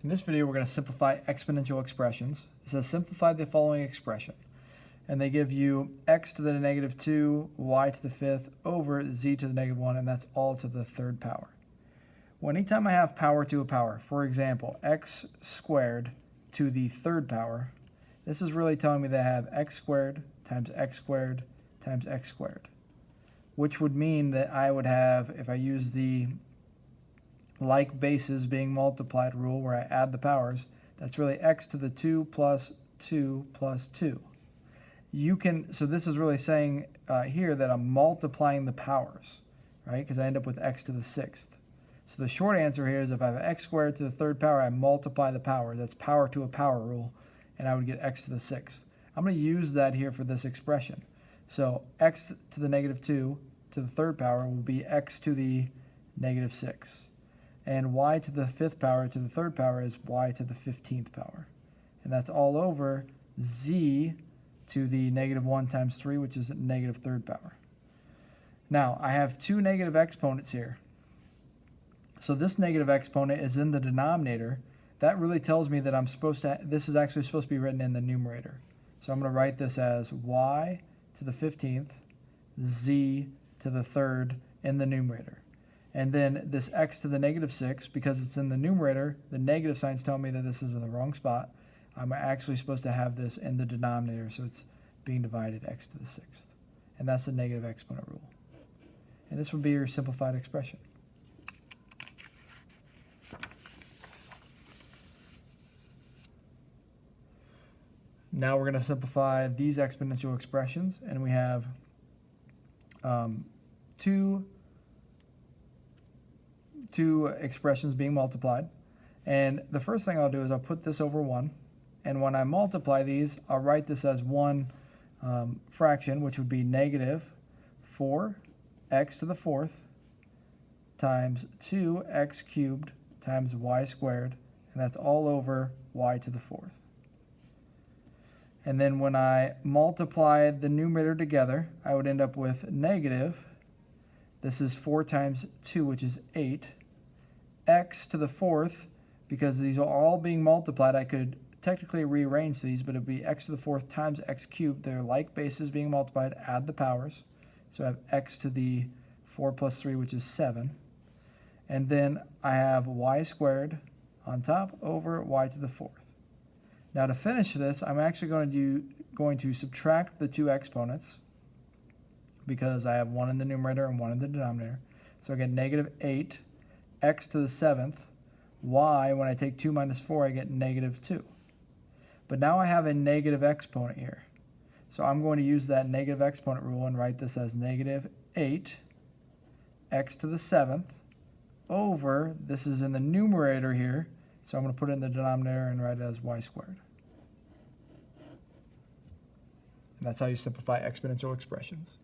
In this video, we're going to simplify exponential expressions. It says simplify the following expression. And they give you x to the negative 2, y to the fifth, over z to the negative 1, and that's all to the third power. Well, anytime I have power to a power, for example, x squared to the third power, this is really telling me that I have x squared times x squared times x squared, which would mean that I would have, if I use the like bases being multiplied rule where I add the powers, that's really x to the 2 plus 2 plus 2. So this is really saying here that I'm multiplying the powers, right? Because I end up with x to the 6th. So the short answer here is if I have x squared to the third power, I multiply the power. That's power to a power rule, and I would get x to the 6th. I'm going to use that here for this expression. So x to the negative 2 to the third power will be x to the negative 6. And y to the fifth power to the third power is y to the 15th power. And that's all over z to the negative 1 times 3, which is negative third power. Now, I have two negative exponents here. So this negative exponent is in the denominator. That really tells me that this is actually supposed to be written in the numerator. So I'm going to write this as y to the 15th, z to the third in the numerator. And then this x to the negative 6, because it's in the numerator, the negative signs tell me that this is in the wrong spot. I'm actually supposed to have this in the denominator, so it's being divided x to the 6th. And that's the negative exponent rule. And this would be your simplified expression. Now we're going to simplify these exponential expressions, and we have two expressions being multiplied. And the first thing I'll do is I'll put this over 1. And when I multiply these, I'll write this as one fraction, which would be negative 4x to the fourth times 2x cubed times y squared. And that's all over y to the fourth. And then when I multiply the numerator together, I would end up with negative, this is 4 times 2, which is 8, x to the fourth, because these are all being multiplied, I could technically rearrange these, but it would be x to the fourth times x cubed. They're like bases being multiplied, add the powers. So I have x to the 4 plus 3, which is 7. And then I have y squared on top over y to the fourth. Now to finish this, I'm actually going to subtract the two exponents, because I have one in the numerator and one in the denominator. So I get negative 8 x to the 7th. Y, when I take 2 minus 4, I get negative 2. But now I have a negative exponent here. So I'm going to use that negative exponent rule and write this as negative 8 x to the 7th over, this is in the numerator here, so I'm going to put it in the denominator and write it as y squared. And that's how you simplify exponential expressions.